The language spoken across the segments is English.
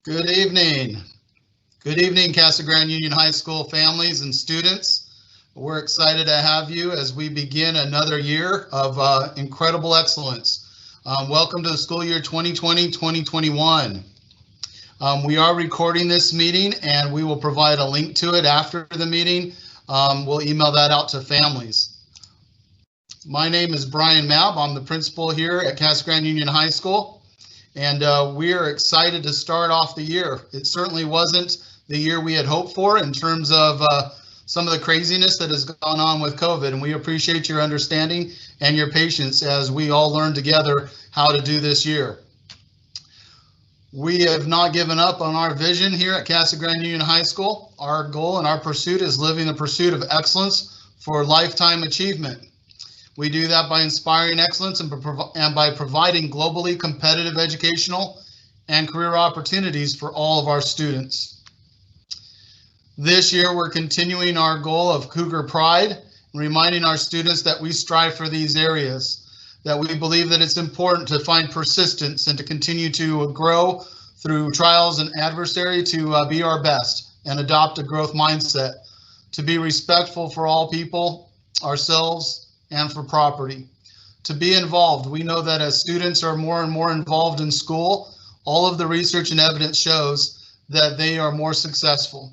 Good evening. Good evening, Casa Grande Union High School families and students. We're excited to have you as we begin another year of incredible excellence. Welcome to the school year 2020-2021. We are recording this meeting and we will provide a link to it after the meeting. We'll email that out to families. My name is Brian Mabb. I'm the principal here at Casa Grande Union High School. And we are excited to start off the year. It certainly wasn't the year we had hoped for in terms of some of the craziness that has gone on with COVID. And we appreciate your understanding and your patience as we all learn together how to do this year. We have not given up on our vision here at Casa Grande Union High School. Our goal and our pursuit is living the pursuit of excellence for lifetime achievement. We do that by inspiring excellence and by providing globally competitive educational and career opportunities for all of our students. This year, we're continuing our goal of Cougar Pride, reminding our students that we strive for these areas, that we believe that it's important to find persistence and to continue to grow through trials and adversity to be our best and adopt a growth mindset, to be respectful for all people, ourselves, and for property. To be involved, we know that as students are more and more involved in school, all of the research and evidence shows that they are more successful.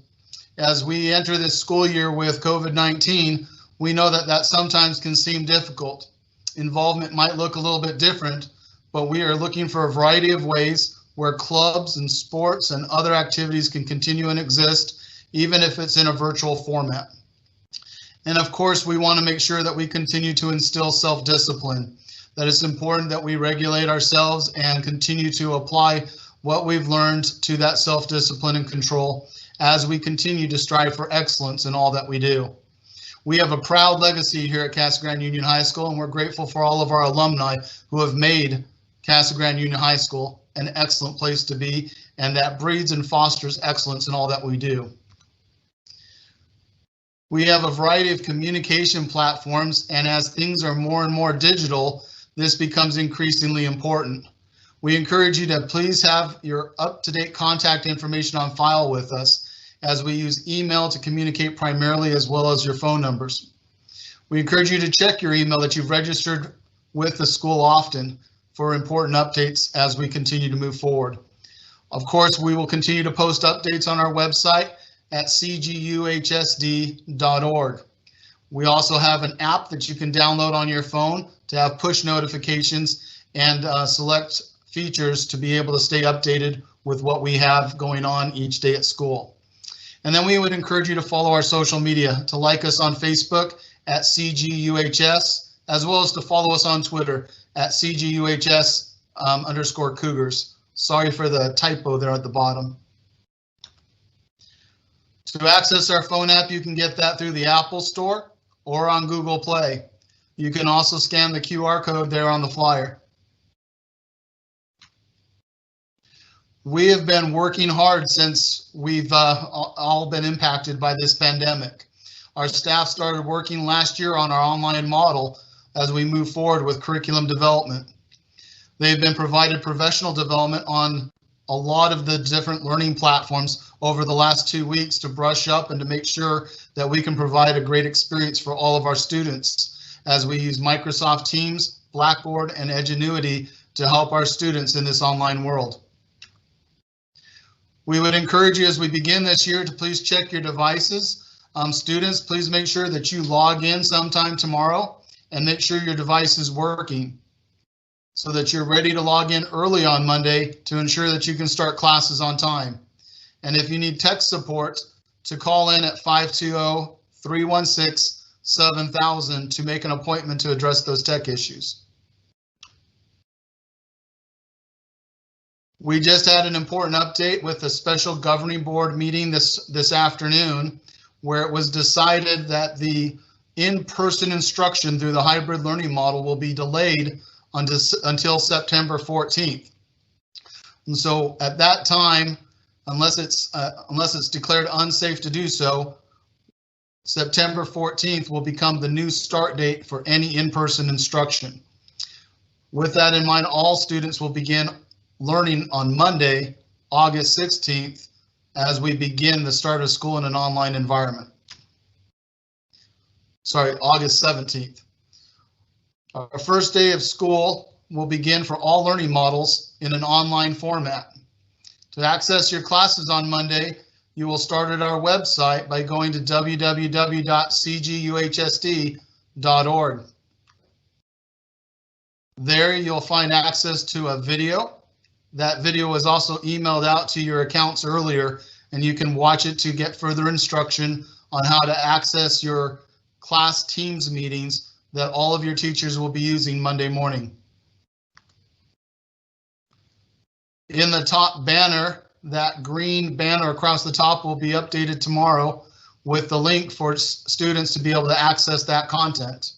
As we enter this school year with COVID-19, we know that that sometimes can seem difficult. Involvement might look a little bit different, but we are looking for a variety of ways where clubs and sports and other activities can continue and exist, even if it's in a virtual format. And of course, we want to make sure that we continue to instill self-discipline, that it's important that we regulate ourselves and continue to apply what we've learned to that self-discipline and control as we continue to strive for excellence in all that we do. We have a proud legacy here at Casa Grande Union High School, and we're grateful for all of our alumni who have made Casa Grande Union High School an excellent place to be, and that breeds and fosters excellence in all that we do. We have a variety of communication platforms, and as things are more and more digital, this becomes increasingly important. We encourage you to please have your up-to-date contact information on file with us, as we use email to communicate primarily, as well as your phone numbers. We encourage you to check your email that you've registered with the school often for important updates as we continue to move forward. Of course, we will continue to post updates on our website at CGUHSD.org. We also have an app that you can download on your phone to have push notifications and select features to be able to stay updated with what we have going on each day at school. And then we would encourage you to follow our social media, to like us on Facebook at CGUHS, as well as to follow us on Twitter at CGUHS_Cougars. Sorry for the typo there at the bottom. To access our phone app, you can get that through the Apple Store or on Google Play. You can also scan the QR code there on the flyer. We have been working hard since we've all been impacted by this pandemic. Our staff started working last year on our online model as we move forward with curriculum development. They've been provided professional development on a lot of the different learning platforms over the last 2 weeks to brush up and to make sure that we can provide a great experience for all of our students as we use Microsoft Teams, Blackboard, and Edgenuity to help our students in this online world. We would encourage you as we begin this year to please check your devices. Students, please make sure that you log in sometime tomorrow and make sure your device is working, so that you're ready to log in early on Monday to ensure that you can start classes on time. And if you need tech support, to call in at 520-316-7000 to make an appointment to address those tech issues. We just had an important update with the special governing board meeting this afternoon, where it was decided that the in-person instruction through the hybrid learning model will be delayed until September 14th. And so at that time, unless it's declared unsafe to do so, September 14th will become the new start date for any in-person instruction. With that in mind, all students will begin learning on Monday, August 16th as we begin the start of school in an online environment. Sorry, August 17th. Our first day of school will begin for all learning models in an online format. To access your classes on Monday, you will start at our website by going to www.cguhsd.org. There you'll find access to a video. That video was also emailed out to your accounts earlier, and you can watch it to get further instruction on how to access your class Teams meetings that all of your teachers will be using Monday morning. In the top banner, that green banner across the top will be updated tomorrow with the link for students to be able to access that content.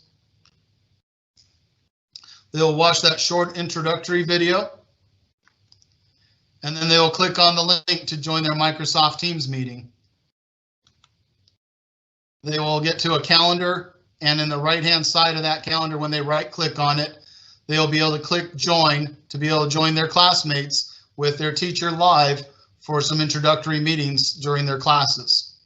They'll watch that short introductory video, and then they'll click on the link to join their Microsoft Teams meeting. They will get to a calendar, and in the right-hand side of that calendar, when they right-click on it, they'll be able to click join to be able to join their classmates with their teacher live for some introductory meetings during their classes.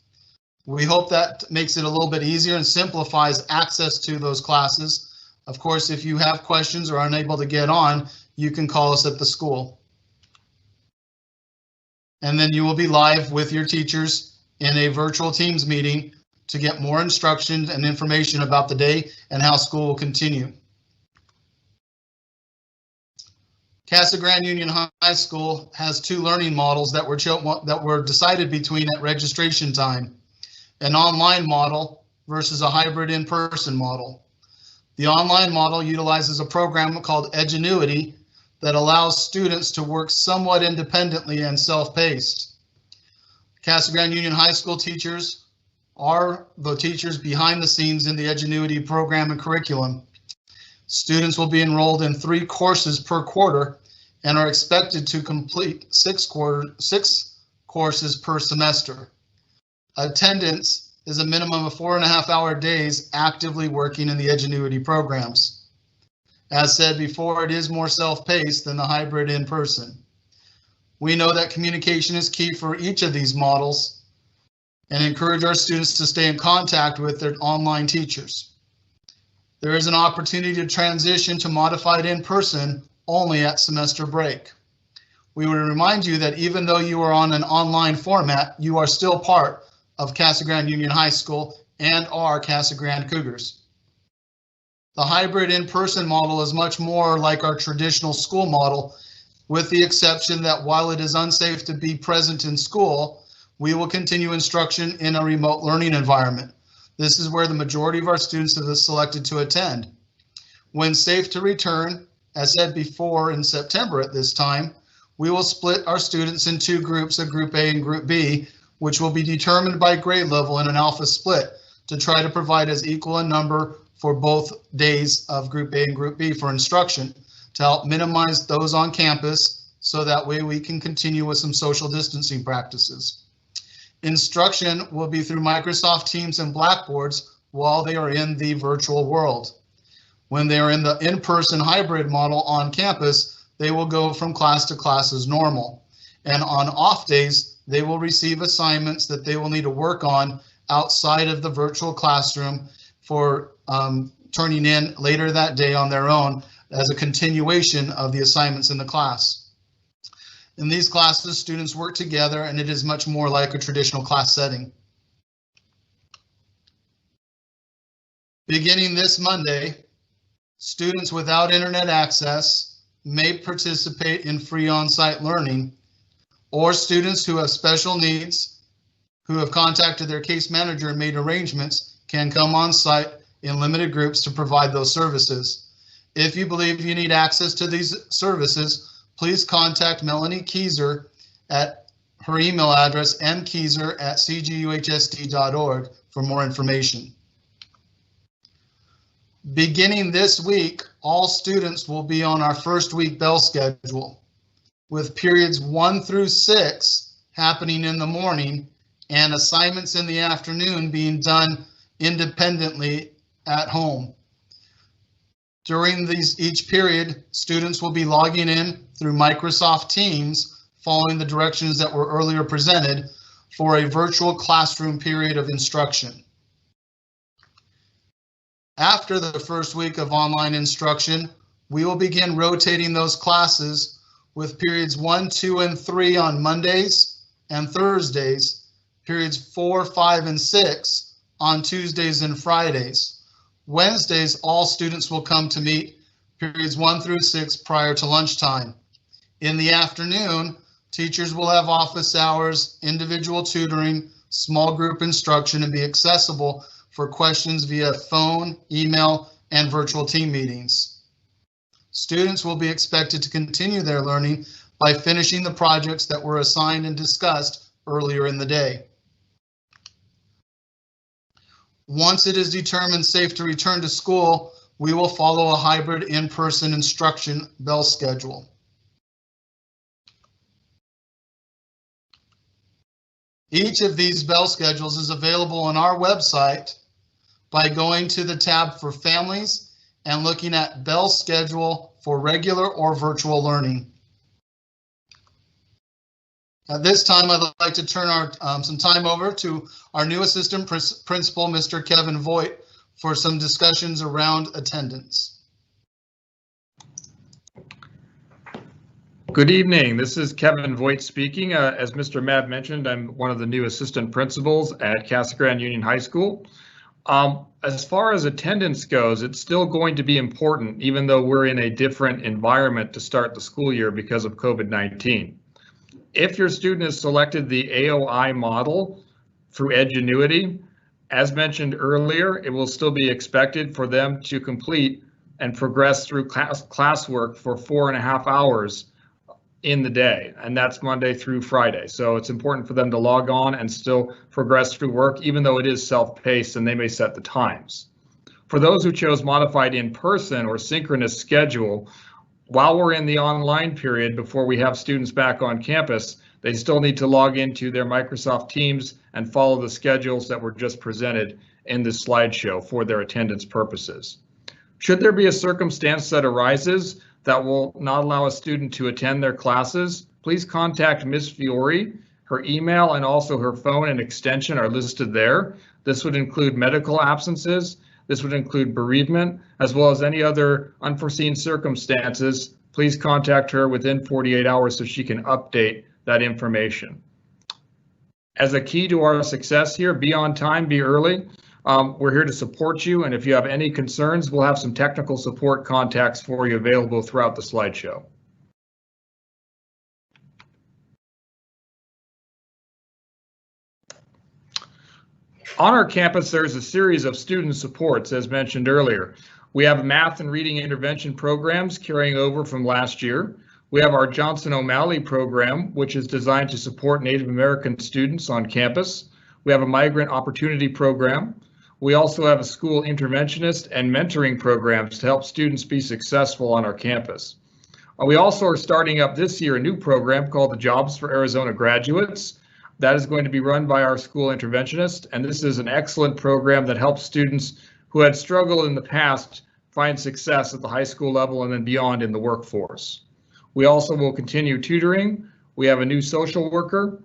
We hope that makes it a little bit easier and simplifies access to those classes. Of course, if you have questions or are unable to get on, you can call us at the school. And then you will be live with your teachers in a virtual Teams meeting to get more instruction and information about the day and how school will continue. Casa Grande Union High School has two learning models that were decided between at registration time, an online model versus a hybrid in-person model. The online model utilizes a program called Edgenuity that allows students to work somewhat independently and self-paced. Casa Grande Union High School teachers are the teachers behind the scenes in the Edgenuity program and curriculum. Students will be enrolled in 3 courses per quarter and are expected to complete 6 courses per semester. Attendance is a minimum of 4.5-hour days actively working in the Edgenuity programs. As said before, it is more self-paced than the hybrid in-person. We know that communication is key for each of these models and encourage our students to stay in contact with their online teachers. There is an opportunity to transition to modified in-person only at semester break. We would remind you that even though you are on an online format, you are still part of Casa Grande Union High School and are Casa Grande Cougars. The hybrid in-person model is much more like our traditional school model, with the exception that while it is unsafe to be present in school, we will continue instruction in a remote learning environment. This is where the majority of our students have selected to attend. When safe to return, as said before in September at this time, we will split our students in 2 groups, a Group A and Group B, which will be determined by grade level in an alpha split to try to provide as equal a number for both days of Group A and Group B for instruction to help minimize those on campus so that way we can continue with some social distancing practices. Instruction will be through Microsoft Teams and Blackboards while they are in the virtual world. When they are in the in-person hybrid model on campus, they will go from class to class as normal. And on off days, they will receive assignments that they will need to work on outside of the virtual classroom for turning in later that day on their own as a continuation of the assignments in the class. In these classes, students work together and it is much more like a traditional class setting. Beginning this Monday, students without internet access may participate in free on-site learning, or students who have special needs who have contacted their case manager and made arrangements can come on site in limited groups to provide those services. If you believe you need access to these services, please contact Melanie Keyser at her email address mkeyser@cguhsd.org for more information. Beginning this week, all students will be on our first week bell schedule, with periods 1 through 6 happening in the morning and assignments in the afternoon being done independently at home. During each period, students will be logging in through Microsoft Teams following the directions that were earlier presented for a virtual classroom period of instruction. After the first week of online instruction, we will begin rotating those classes with periods 1, 2, and 3 on Mondays and Thursdays, periods 4, 5, and 6 on Tuesdays and Fridays. Wednesdays, all students will come to meet periods 1 through 6 prior to lunchtime. In the afternoon, teachers will have office hours, individual tutoring, small group instruction, and be accessible for questions via phone, email, and virtual team meetings. Students will be expected to continue their learning by finishing the projects that were assigned and discussed earlier in the day. Once it is determined safe to return to school, we will follow a hybrid in-person instruction bell schedule. Each of these bell schedules is available on our website by going to the tab for families and looking at bell schedule for regular or virtual learning. At this time, I'd like to turn some time over to our new assistant principal, Mr. Kevin Voigt, for some discussions around attendance. Good evening. This is Kevin Voigt speaking. As Mr. Mabb mentioned, I'm one of the new assistant principals at Casa Grande Union High School. As far as attendance goes, it's still going to be important, even though we're in a different environment to start the school year because of COVID-19. If your student has selected the AOI model through Edgenuity, as mentioned earlier, it will still be expected for them to complete and progress through classwork for 4.5 hours in the day, and that's Monday through Friday. So it's important for them to log on and still progress through work, even though it is self-paced and they may set the times. For those who chose modified in-person or synchronous schedule, while we're in the online period before we have students back on campus, they still need to log into their Microsoft Teams and follow the schedules that were just presented in this slideshow for their attendance purposes. Should there be a circumstance that arises that will not allow a student to attend their classes, please contact Ms. Fiore. Her email and also her phone and extension are listed there. This would include medical absences. This would include bereavement, as well as any other unforeseen circumstances. Please contact her within 48 hours so she can update that information. As a key to our success here, be on time, be early. We're here to support you, and if you have any concerns, we'll have some technical support contacts for you available throughout the slideshow. On our campus, there's a series of student supports, as mentioned earlier. We have math and reading intervention programs carrying over from last year. We have our Johnson O'Malley program, which is designed to support Native American students on campus. We have a migrant opportunity program. We also have a school interventionist and mentoring programs to help students be successful on our campus. We also are starting up this year a new program called the Jobs for Arizona Graduates. That is going to be run by our school interventionist, and this is an excellent program that helps students who had struggled in the past find success at the high school level and then beyond in the workforce. We also will continue tutoring. We have a new social worker.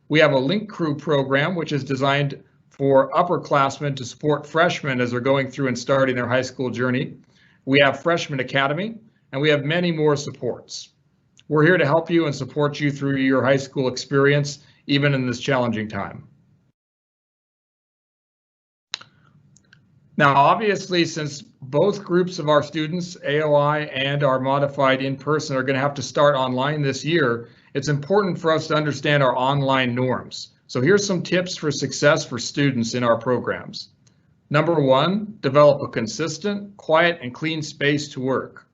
We have a Link Crew program, which is designed for upperclassmen to support freshmen as they're going through and starting their high school journey. We have Freshman Academy, and we have many more supports. We're here to help you and support you through your high school experience, even in this challenging time. Now, obviously, since both groups of our students, AOI and our modified in-person, are going to have to start online this year, it's important for us to understand our online norms. So here's some tips for success for students in our programs. Number one, develop a consistent, quiet, and clean space to work.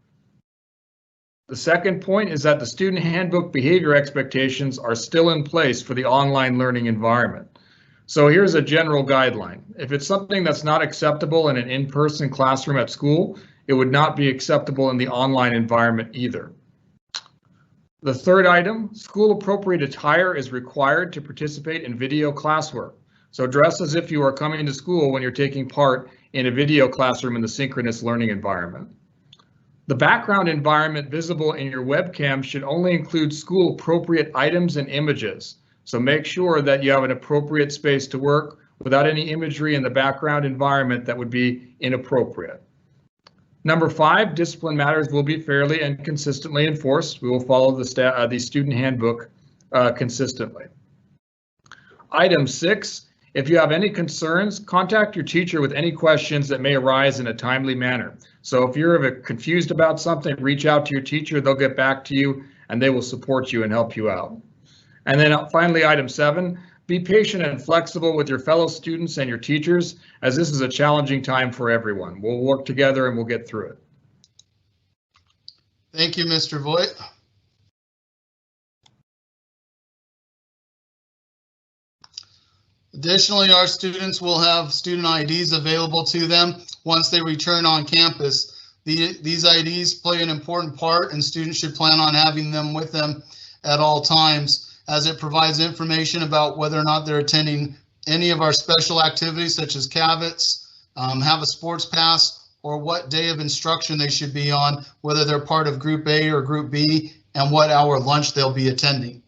The second point is that the student handbook behavior expectations are still in place for the online learning environment. So here's a general guideline. If it's something that's not acceptable in an in-person classroom at school, it would not be acceptable in the online environment either. The third item, school appropriate attire is required to participate in video classwork. So dress as if you are coming to school when you're taking part in a video classroom in the synchronous learning environment. The background environment visible in your webcam should only include school appropriate items and images. So make sure that you have an appropriate space to work without any imagery in the background environment that would be inappropriate. Number 5, discipline matters will be fairly and consistently enforced. We will follow the student handbook consistently. Item 6, if you have any concerns, contact your teacher with any questions that may arise in a timely manner. So if you're confused about something, reach out to your teacher, they'll get back to you and they will support you and help you out. And then finally, item 7, be patient and flexible with your fellow students and your teachers, as this is a challenging time for everyone. We'll work together and we'll get through it. Thank you, Mr. Voigt. Additionally, our students will have student IDs available to them once they return on campus. These IDs play an important part, and students should plan on having them with them at all times, as it provides information about whether or not they're attending any of our special activities such as CAVETS, have a sports pass, or what day of instruction they should be on, whether they're part of Group A or Group B, and what hour lunch they'll be attending.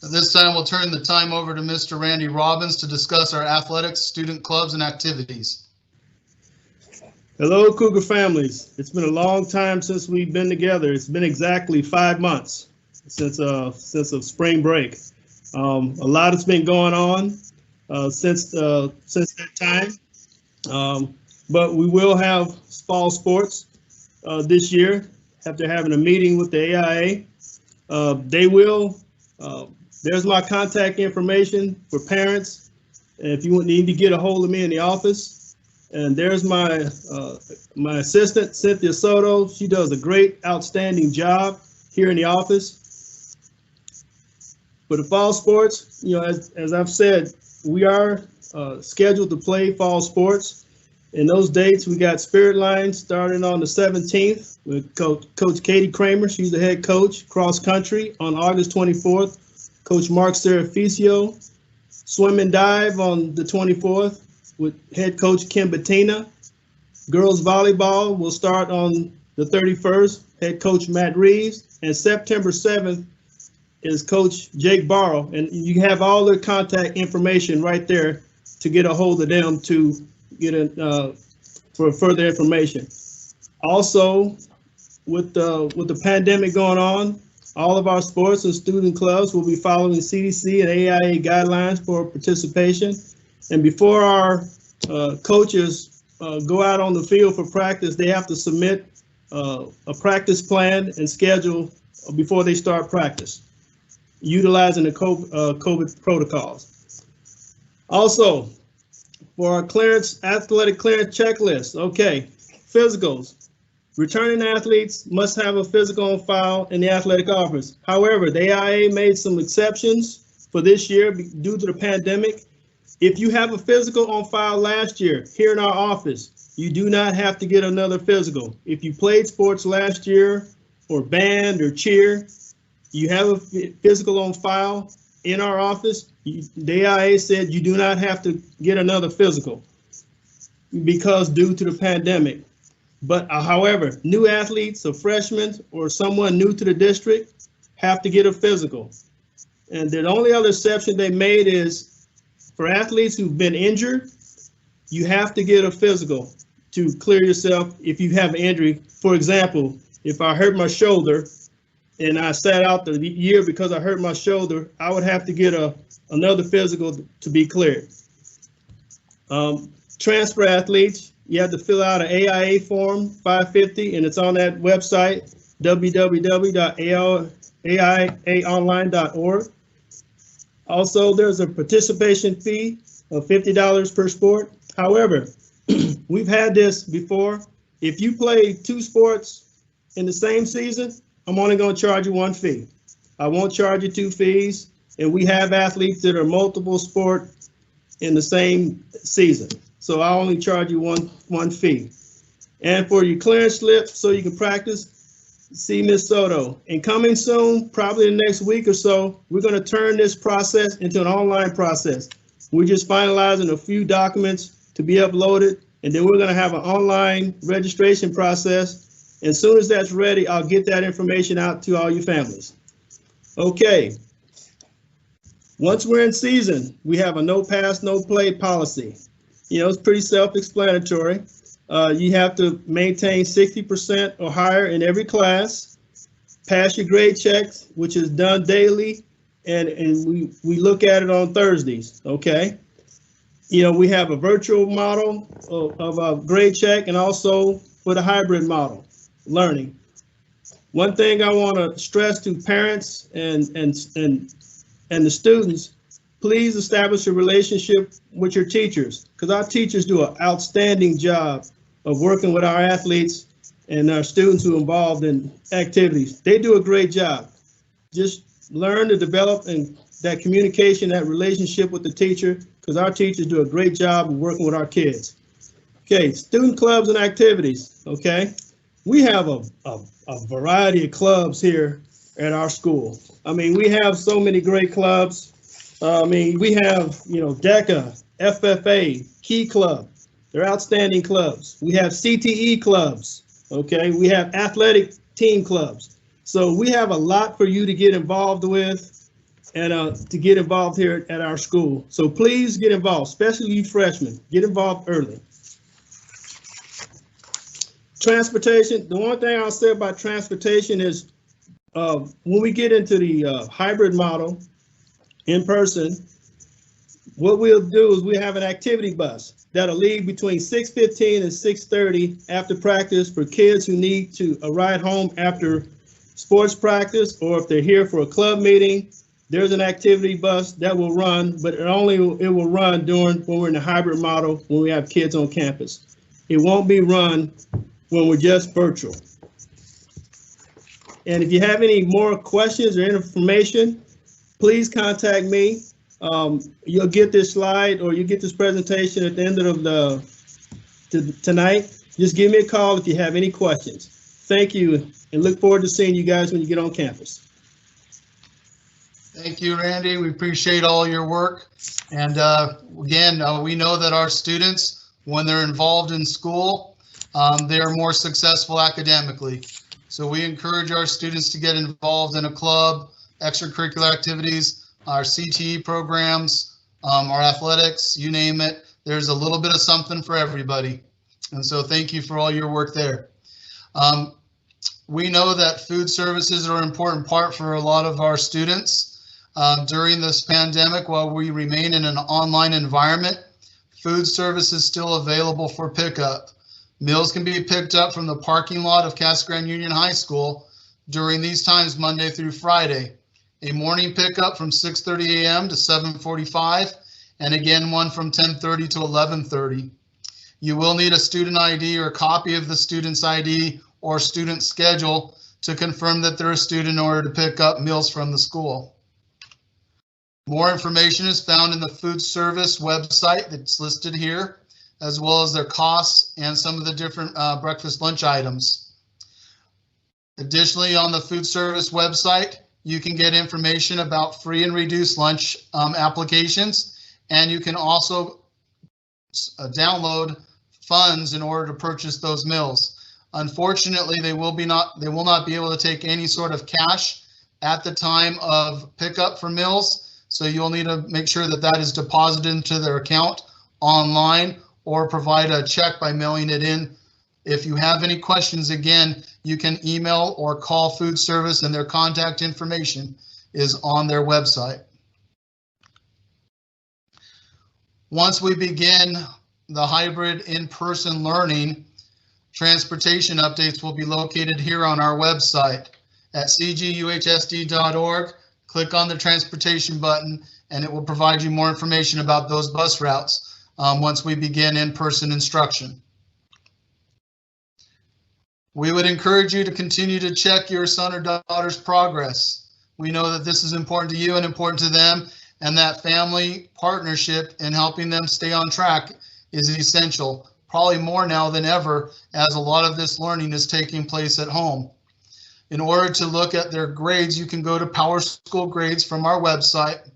At this time, we'll turn the time over to Mr. Randy Robbins to discuss our athletics, student clubs, and activities. Hello, Cougar families. It's been a long time since we've been together. It's been exactly 5 months since of spring break. A lot has been going on since that time. But we will have fall sports this year after having a meeting with the AIA. They will. There's my contact information for parents. If you need to get a hold of me in the office. And there's my my assistant, Cynthia Soto. She does a great, outstanding job here in the office. For the fall sports, you know, as I've said, we are scheduled to play fall sports. In those dates, we got Spirit Line starting on the 17th with Coach Katie Kramer. She's the head coach, cross country on August 24th. Coach Mark Seraficio. Swim and dive on the 24th with head coach Kim Bettina. Girls volleyball will start on the 31st, head coach Matt Reeves. And September 7th is Coach Jake Barrow. And you have all their contact information right there to get a hold of them to get for further information. Also, with the pandemic going on, all of our sports and student clubs will be following CDC and AIA guidelines for participation. And before our coaches go out on the field for practice, they have to submit a practice plan and schedule before they start practice, utilizing the COVID protocols. Also, for our athletic clearance checklist, okay, physicals. Returning athletes must have a physical on file in the athletic office. However, the AIA made some exceptions for this year due to the pandemic. If you have a physical on file last year here in our office, you do not have to get another physical. If you played sports last year or band or cheer, you have a physical on file in our office, the AIA said you do not have to get another physical because due to the pandemic. But however, new athletes, a freshman or someone new to the district have to get a physical. And the only other exception they made is for athletes who've been injured, you have to get a physical to clear yourself if you have an injury. For example, if I hurt my shoulder and I sat out the year because I hurt my shoulder, I would have to get another physical to be cleared. Transfer athletes, you have to fill out an AIA form 550, and it's on that website, www.aiaonline.org. Also, there's a participation fee of $50 per sport. However, we've had this before. If you play 2 sports in the same season, I'm only going to charge you 1 fee. I won't charge you 2 fees. And we have athletes that are multiple sport in the same season. So I only charge you one fee. And for your clearance slip, so you can practice, see Ms. Soto. And coming soon, probably the next week or so, we're going to turn this process into an online process. We're just finalizing a few documents to be uploaded and then we're going to have an online registration process. As soon as that's ready, I'll get that information out to all your families. Okay. Once we're in season, we have a no pass, no play policy. You know, it's pretty self-explanatory. You have to maintain 60% or higher in every class, pass your grade checks, which is done daily, and we look at it on Thursdays, okay? You know, we have a virtual model of a grade check and also for the hybrid model learning. One thing I want to stress to parents and the students, please establish a relationship with your teachers, because our teachers do an outstanding job of working with our athletes and our students who are involved in activities. They do a great job. Just learn to develop and that communication, that relationship with the teacher, because our teachers do a great job of working with our kids. Okay, student clubs and activities, okay? We have a variety of clubs here at our school. I mean, we have so many great clubs. I mean, we have, you know, DECA, FFA, Key Club. They're outstanding clubs. We have CTE clubs, okay? We have athletic team clubs. So we have a lot for you to get involved with and to get involved here at our school. So please get involved, especially you freshmen. Get involved early. Transportation, the one thing I'll say about transportation is when we get into the hybrid model in person, what we'll do is we have an activity bus that'll leave between 6:15 and 6:30 after practice for kids who need to ride home after sports practice, or if they're here for a club meeting, there's an activity bus that will run, but it will run when we're in the hybrid model, when we have kids on campus. It won't be run when we're just virtual. And if you have any more questions or information, please contact me. You'll get this slide or you get this presentation at the end of tonight. Just give me a call if you have any questions. Thank you, and look forward to seeing you guys when you get on campus. Thank you, Randy. We appreciate all your work. And again, we know that our students, when they're involved in school, they are more successful academically. So we encourage our students to get involved in a club, extracurricular activities, our CTE programs, our athletics, you name it. There's a little bit of something for everybody. And so thank you for all your work there. We know that food services are an important part for a lot of our students. During this pandemic, while we remain in an online environment, food service is still available for pickup. Meals can be picked up from the parking lot of Casa Grande Union High School during these times, Monday through Friday. A morning pickup from 6:30 a.m. to 7:45, and again one from 10:30 to 11:30. You will need a student ID or a copy of the student's ID or student schedule to confirm that they're a student in order to pick up meals from the school. More information is found in the food service website that's listed here, as well as their costs and some of the different breakfast lunch items. Additionally, on the food service website, you can get information about free and reduced lunch applications, and you can also download funds in order to purchase those meals. Unfortunately, they will not be able to take any sort of cash at the time of pickup for meals. So you'll need to make sure that that is deposited into their account online, or provide a check by mailing it in. If you have any questions, again, you can email or call food service, and their contact information is on their website. Once we begin the hybrid in-person learning, transportation updates will be located here on our website at cguhsd.org. Click on the transportation button, and it will provide you more information about those bus routes once we begin in-person instruction. We would encourage you to continue to check your son or daughter's progress. We know that this is important to you and important to them, and that family partnership in helping them stay on track is essential, probably more now than ever, as a lot of this learning is taking place at home. In order to look at their grades, you can go to PowerSchool grades from our website.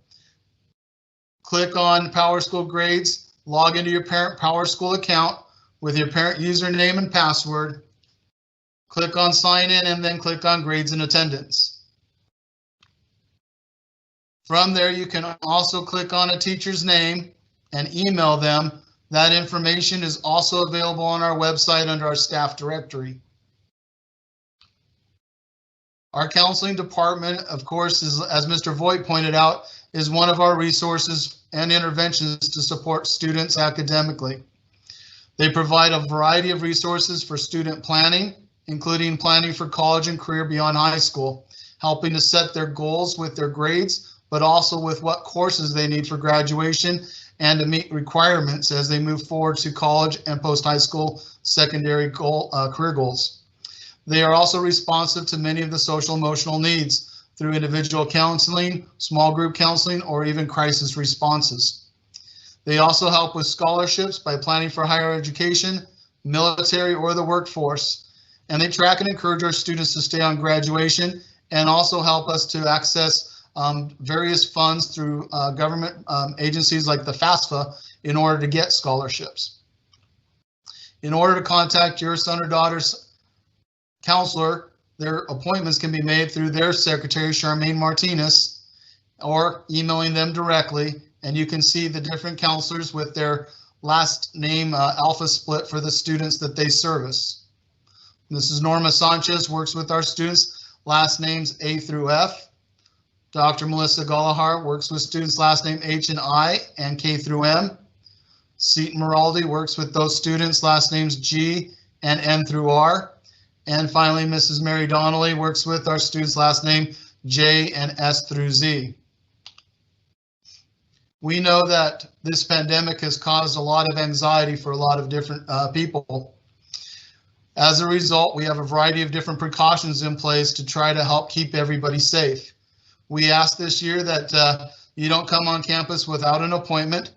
Click on PowerSchool grades, log into your parent PowerSchool account, with your parent username and password. Click on sign in and then click on grades and attendance. From there, you can also click on a teacher's name and email them. That information is also available on our website under our staff directory. Our counseling department, of course, is, as Mr. Voigt pointed out, is one of our resources and interventions to support students academically. They provide a variety of resources for student planning, including planning for college and career beyond high school, helping to set their goals with their grades, but also with what courses they need for graduation and to meet requirements as they move forward to college and post-high school secondary career goals. They are also responsive to many of the social emotional needs through individual counseling, small group counseling, or even crisis responses. They also help with scholarships by planning for higher education, military, or the workforce. And they track and encourage our students to stay on graduation and also help us to access various funds through government agencies like the FAFSA in order to get scholarships. In order to contact your son or daughter's counselor, their appointments can be made through their secretary, Charmaine Martinez, or emailing them directly. And you can see the different counselors with their last name alpha split for the students that they service. Mrs. Norma Sanchez works with our students, last names A through F. Dr. Melissa Gallahar works with students last name H and I and K through M. Seton Maraldi works with those students last names G and N through R. And finally, Mrs. Mary Donnelly works with our students last name J and S through Z. We know that this pandemic has caused a lot of anxiety for a lot of different people. As a result, we have a variety of different precautions in place to try to help keep everybody safe. We ask this year that you don't come on campus without an appointment,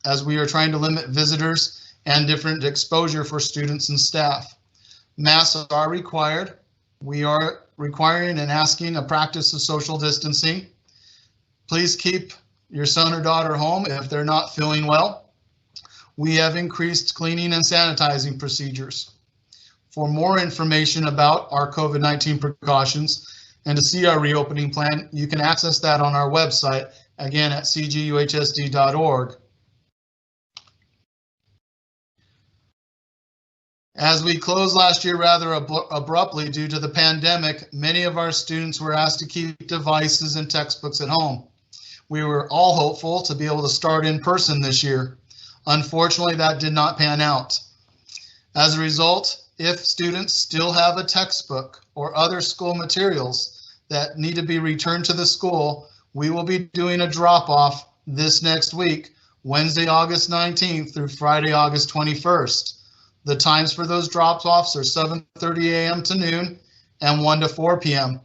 as we are trying to limit visitors and different exposure for students and staff. Masks are required. We are requiring and asking a practice of social distancing. Please keep your son or daughter home if they're not feeling well. We have increased cleaning and sanitizing procedures. For more information about our COVID-19 precautions and to see our reopening plan, you can access that on our website, again at cguhsd.org. As we closed last year rather abruptly due to the pandemic, many of our students were asked to keep devices and textbooks at home. We were all hopeful to be able to start in person this year. Unfortunately, that did not pan out. As a result, if students still have a textbook or other school materials that need to be returned to the school, we will be doing a drop-off this next week, Wednesday, August 19th through Friday, August 21st. The times for those drop-offs are 7:30 a.m. to noon and 1 to 4 p.m.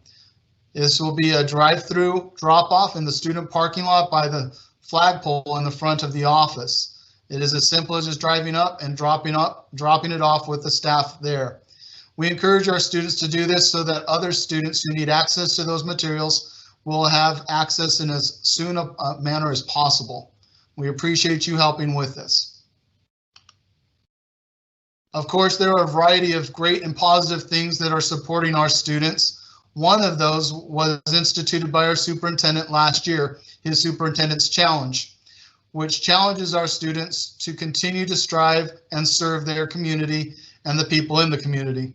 This will be a drive-through drop-off in the student parking lot by the flagpole in the front of the office. It is as simple as just driving up and dropping it off with the staff there. We encourage our students to do this so that other students who need access to those materials will have access in as soon a manner as possible. We appreciate you helping with this. Of course, there are a variety of great and positive things that are supporting our students. One of those was instituted by our superintendent last year, his Superintendent's Challenge, which challenges our students to continue to strive and serve their community and the people in the community.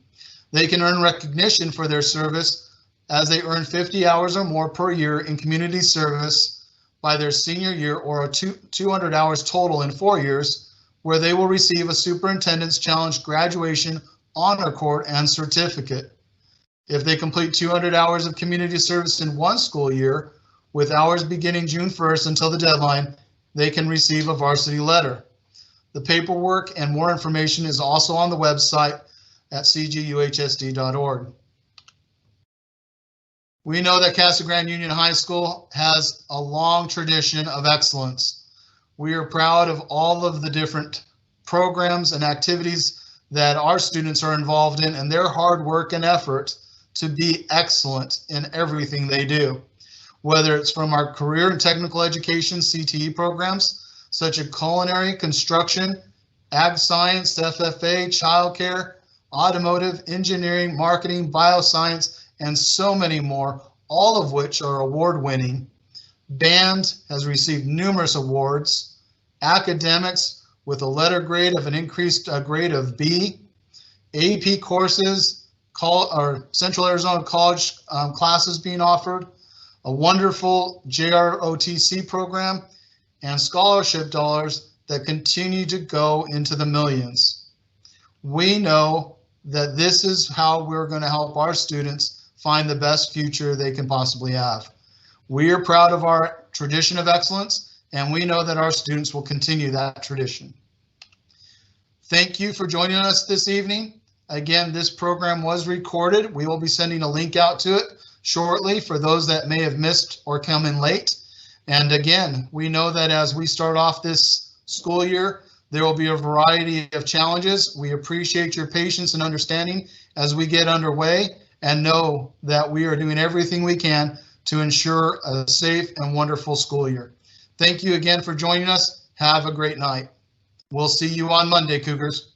They can earn recognition for their service as they earn 50 hours or more per year in community service by their senior year, or 200 hours total in 4 years, where they will receive a Superintendent's Challenge graduation honor cord and certificate. If they complete 200 hours of community service in one school year, with hours beginning June 1st until the deadline, they can receive a varsity letter. The paperwork and more information is also on the website at cguhsd.org. We know that Casa Grande Union High School has a long tradition of excellence. We are proud of all of the different programs and activities that our students are involved in and their hard work and effort to be excellent in everything they do. Whether it's from our career and technical education CTE programs, such as culinary, construction, ag science, FFA, childcare, automotive, engineering, marketing, bioscience, and so many more, all of which are award-winning. Band has received numerous awards. Academics with a letter grade of an increased grade of B. AP courses, Central Arizona College classes being offered, a wonderful JROTC program, and scholarship dollars that continue to go into the millions. We know that this is how we're going to help our students find the best future they can possibly have. We are proud of our tradition of excellence, and we know that our students will continue that tradition. Thank you for joining us this evening. Again, this program was recorded. We will be sending a link out to it shortly for those that may have missed or come in late. And again, we know that as we start off this school year, there will be a variety of challenges. We appreciate your patience and understanding as we get underway, and know that we are doing everything we can to ensure a safe and wonderful school year. Thank you again for joining us. Have a great night. We'll see you on Monday, Cougars.